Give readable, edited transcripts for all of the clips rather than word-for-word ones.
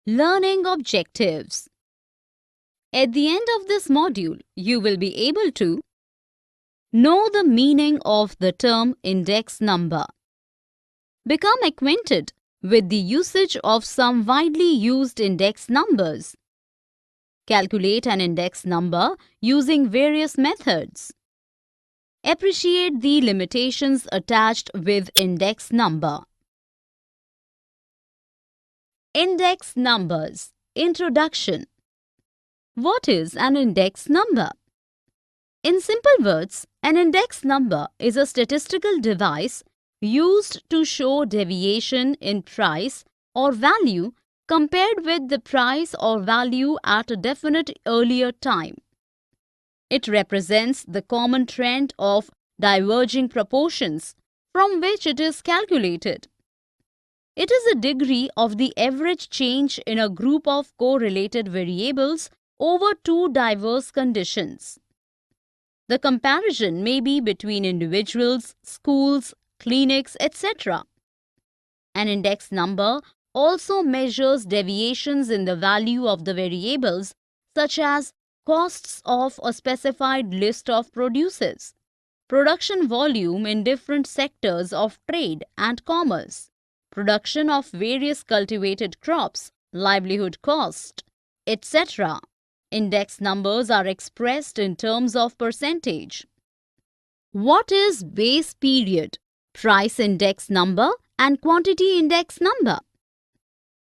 Learning objectives. At the end of this module, you will be able to know the meaning of the term index number. Become acquainted with the usage of some widely used index numbers. Calculate an index number using various methods. Appreciate the limitations attached with index number. Index numbers. Introduction. What is an index number? In simple words, an index number is a statistical device used to show deviation in price or value compared with the price or value at a definite earlier time. It represents the common trend of diverging proportions from which it is calculated. It is a degree of the average change in a group of correlated variables over two diverse conditions. The comparison may be between individuals, schools, clinics, etc. An index number also measures deviations in the value of the variables such as costs of a specified list of produces, production volume in different sectors of trade and commerce, production of various cultivated crops, livelihood cost, etc. Index numbers are expressed in terms of percentage. What is base period, price index number, and quantity index number?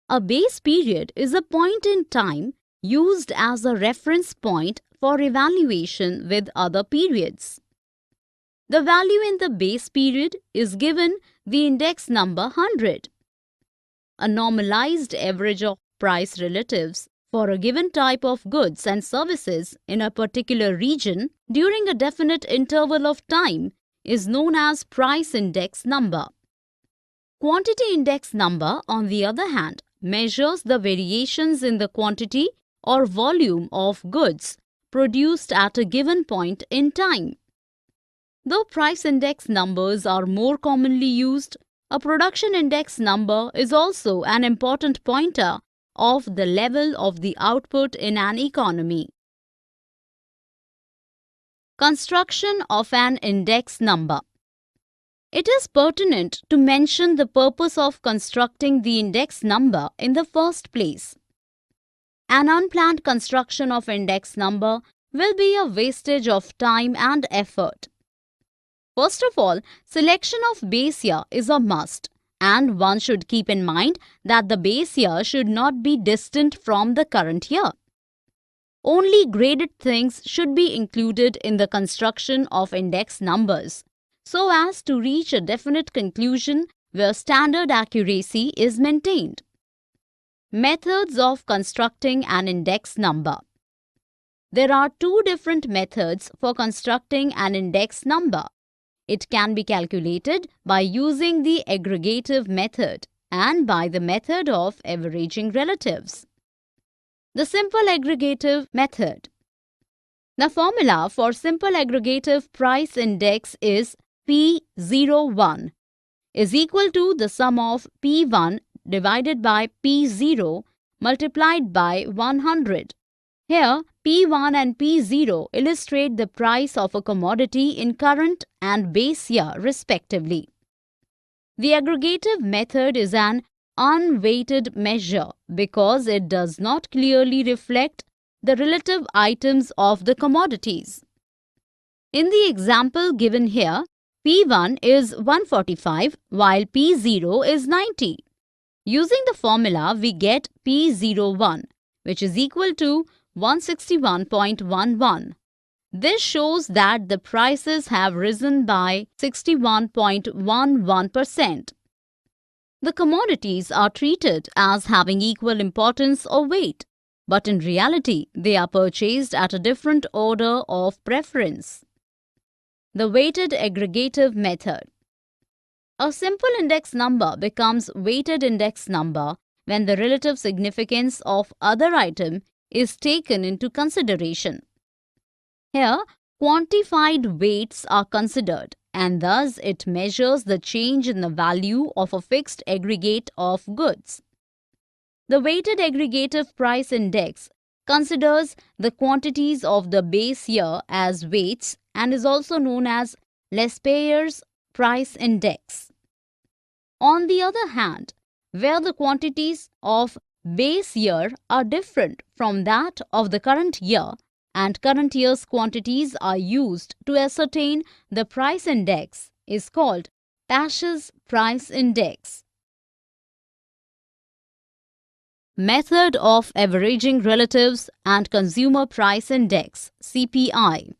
A base period is a point in time used as a reference point for evaluation with other periods. The value in the base period is given the index number 100. A normalized average of price relatives for a given type of goods and services in a particular region during a definite interval of time is known as price index number. Quantity index number, on the other hand, measures the variations in the quantity or volume of goods produced at a given point in time. Though price index numbers are more commonly used, a production index number is also an important pointer of the level of the output in an economy. Construction of an index number. It is pertinent to mention the purpose of constructing the index number in the first place. An unplanned construction of index number will be a wastage of time and effort. First of all, selection of base year is a must, and one should keep in mind that the base year should not be distant from the current year. Only graded things should be included in the construction of index numbers, so as to reach a definite conclusion where standard accuracy is maintained. Methods of constructing an index number. There are two different methods for constructing an index number. It can be calculated by using the aggregative method and by the method of averaging relatives. The simple aggregative method. The formula for simple aggregative price index is P01 is equal to the sum of P1 divided by P0 multiplied by 100. Here, P1 and P0 illustrate the price of a commodity in current and base year respectively. The aggregative method is an unweighted measure because it does not clearly reflect the relative items of the commodities. In the example given here, P1 is 145 while P0 is 90. Using the formula, we get P01, which is equal to 161.11. This shows that the prices have risen by 61.11%. The commodities are treated as having equal importance or weight, but in reality, they are purchased at a different order of preference. The weighted aggregative method. A simple index number becomes weighted index number when the relative significance of other item is taken into consideration. Here, quantified weights are considered, and thus it measures the change in the value of a fixed aggregate of goods. The weighted aggregative price index considers the quantities of the base year as weights and is also known as Lespayer's price index. On the other hand, where the quantities of base year are different from that of the current year and current year's quantities are used to ascertain the price index is called Pash's price index. Method of averaging relatives and consumer price index CPI.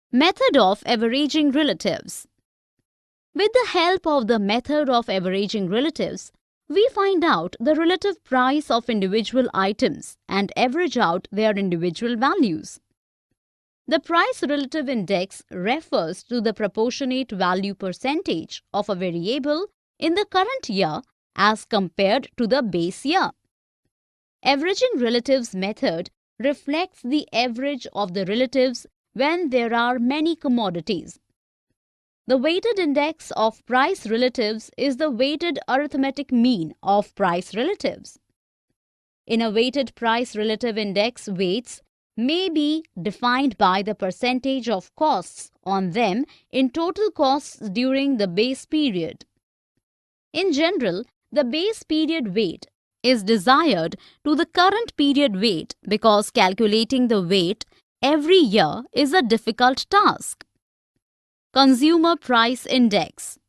Method of averaging relatives. With the help of the method of averaging relatives, we find out the relative price of individual items and average out their individual values. The price relative index refers to the proportionate value percentage of a variable in the current year as compared to the base year. Averaging relatives method reflects the average of the relatives when there are many commodities. The weighted index of price relatives is the weighted arithmetic mean of price relatives. In a weighted price relative index, weights may be defined by the percentage of costs on them in total costs during the base period. In general, the base period weight is desired to the current period weight because calculating the weight every year is a difficult task. Consumer Price Index.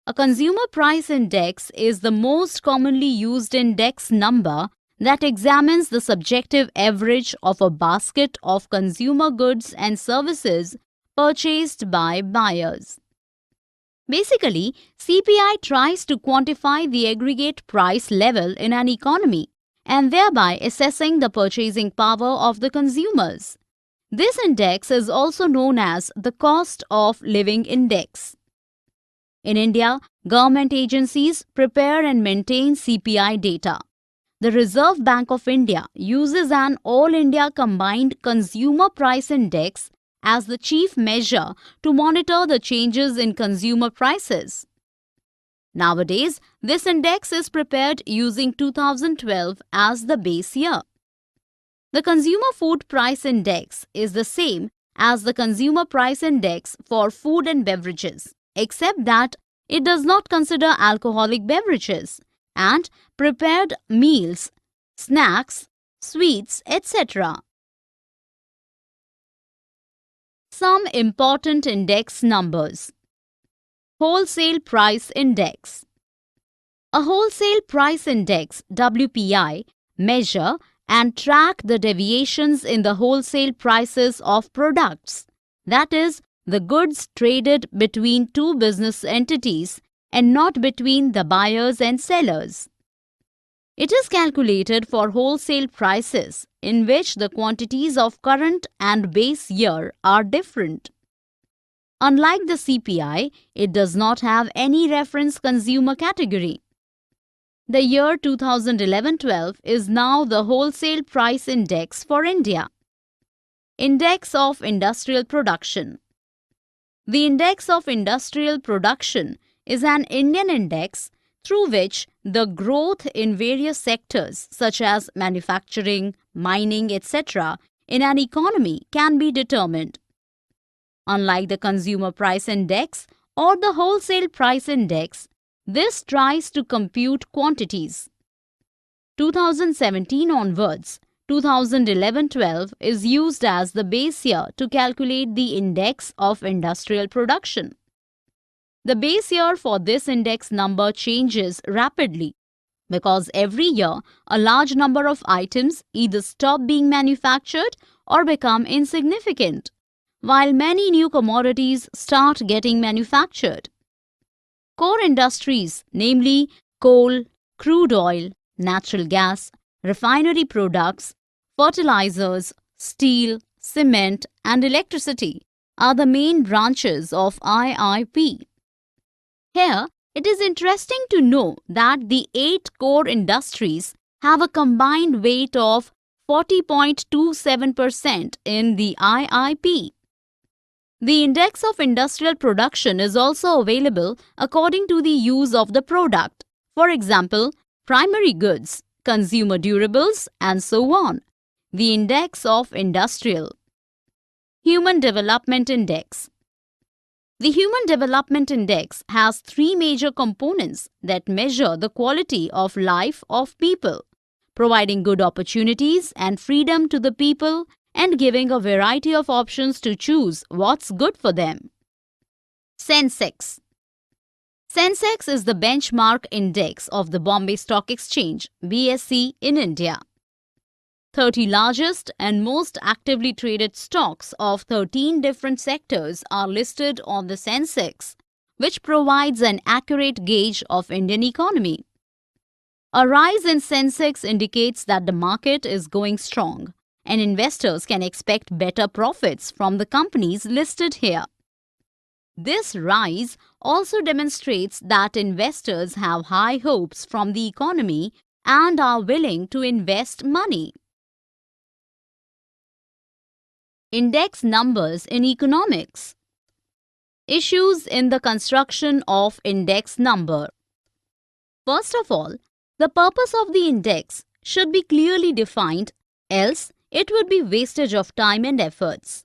A consumer price index is the most commonly used index number that examines the subjective average of a basket of consumer goods and services purchased by buyers. Basically, CPI tries to quantify the aggregate price level in an economy and thereby assessing the purchasing power of the consumers. This index is also known as the Cost of Living Index. In India, government agencies prepare and maintain CPI data. The Reserve Bank of India uses an All India Combined Consumer Price Index as the chief measure to monitor the changes in consumer prices. Nowadays, this index is prepared using 2012 as the base year. The Consumer Food Price Index is the same as the Consumer Price Index for food and beverages, except that it does not consider alcoholic beverages and prepared meals, snacks, sweets, etc. Some important index numbers. Wholesale Price Index. A wholesale price index WPI measure and track the deviations in the wholesale prices of products, that is, the goods traded between two business entities and not between the buyers and sellers. It is calculated for wholesale prices in which the quantities of current and base year are different. Unlike the CPI, it does not have any reference consumer category. The year 2011-12 is now the wholesale price index for India. Index of Industrial Production. The Index of Industrial Production is an Indian index through which the growth in various sectors such as manufacturing, mining, etc. in an economy can be determined. Unlike the Consumer Price Index or the Wholesale Price Index, this tries to compute quantities. 2017 onwards, 2011-12 is used as the base year to calculate the Index of Industrial Production. The base year for this index number changes rapidly because every year a large number of items either stop being manufactured or become insignificant, while many new commodities start getting manufactured. Core industries, namely coal, crude oil, natural gas, refinery products, fertilizers, steel, cement, and electricity, are the main branches of IIP. Here, it is interesting to know that the 8 core industries have a combined weight of 40.27% in the IIP. The Index of Industrial Production is also available according to the use of the product. For example, primary goods consumer durables, and so on. The Index of Industrial. Human Development Index. The Human Development Index has three major components that measure the quality of life of people, providing good opportunities and freedom to the people and giving a variety of options to choose what's good for them. Sensex. Sensex is the benchmark index of the Bombay Stock Exchange (BSE) in India. 30 largest and most actively traded stocks of 13 different sectors are listed on the Sensex, which provides an accurate gauge of Indian economy. A rise in Sensex indicates that the market is going strong and investors can expect better profits from the companies listed here. This rise also demonstrates that investors have high hopes from the economy and are willing to invest money. Index numbers in economics. Issues in the construction of index number. First of all, the purpose of the index should be clearly defined, else it would be wastage of time and efforts.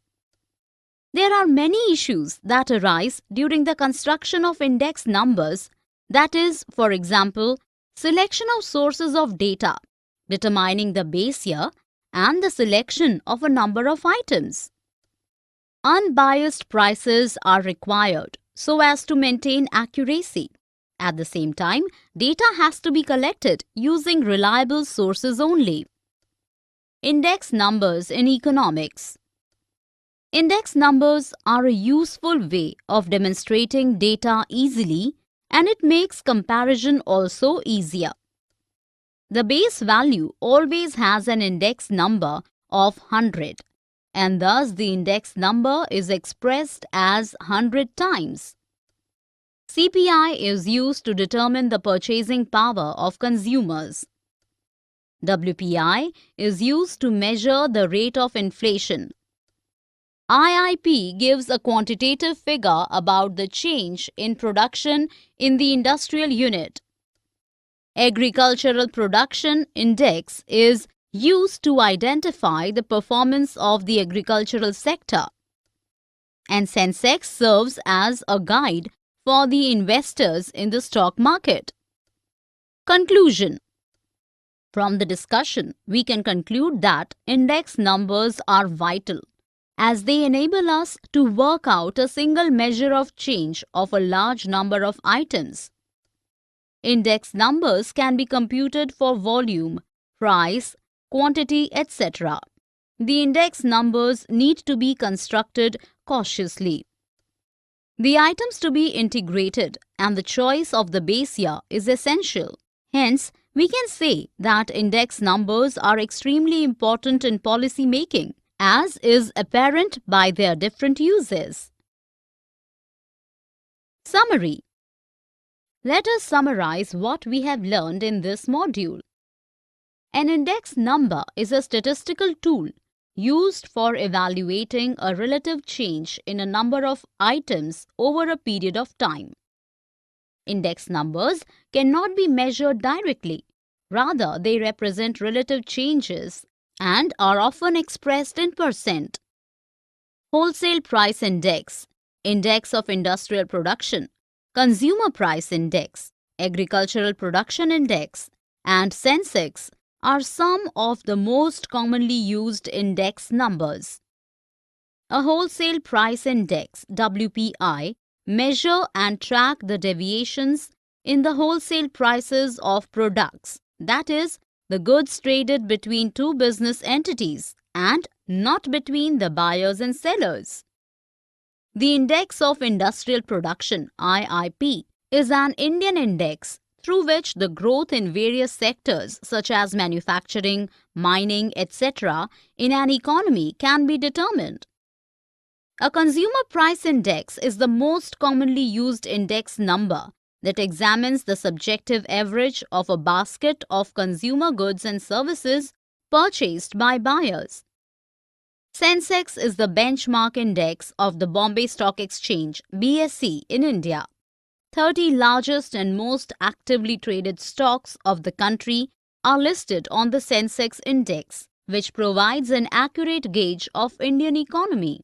There are many issues that arise during the construction of index numbers, that is, for example, selection of sources of data, determining the base year, and the selection of a number of items. Unbiased prices are required so as to maintain accuracy. At the same time, data has to be collected using reliable sources only. Index numbers in economics. Index numbers are a useful way of demonstrating data easily, and it makes comparison also easier. The base value always has an index number of 100, and thus the index number is expressed as 100 times. CPI is used to determine the purchasing power of consumers. WPI is used to measure the rate of inflation. IIP gives a quantitative figure about the change in production in the industrial unit. Agricultural Production Index is used to identify the performance of the agricultural sector. And Sensex serves as a guide for the investors in the stock market. Conclusion. From the discussion, we can conclude that index numbers are vital, as they enable us to work out a single measure of change of a large number of items. Index numbers can be computed for volume, price, quantity, etc. The index numbers need to be constructed cautiously. The items to be integrated and the choice of the base year is essential. Hence, we can say that index numbers are extremely important in policy making, as is apparent by their different uses. Summary. Let us summarize what we have learned in this module. An index number is a statistical tool used for evaluating a relative change in a number of items over a period of time. Index numbers cannot be measured directly. Rather, they represent relative changes and are often expressed in percent. Wholesale Price Index, Index of Industrial Production, Consumer Price Index, Agricultural Production Index, and Sensex are some of the most commonly used index numbers. A Wholesale Price Index (WPI) measure and track the deviations in the wholesale prices of products, that is, the goods traded between two business entities and not between the buyers and sellers. The Index of Industrial Production (IIP) is an Indian index through which the growth in various sectors such as manufacturing, mining, etc. in an economy can be determined. A Consumer Price Index is the most commonly used index number that examines the subjective average of a basket of consumer goods and services purchased by buyers. Sensex is the benchmark index of the Bombay Stock Exchange (BSE) in India. 30 largest and most actively traded stocks of the country are listed on the Sensex Index, which provides an accurate gauge of Indian economy.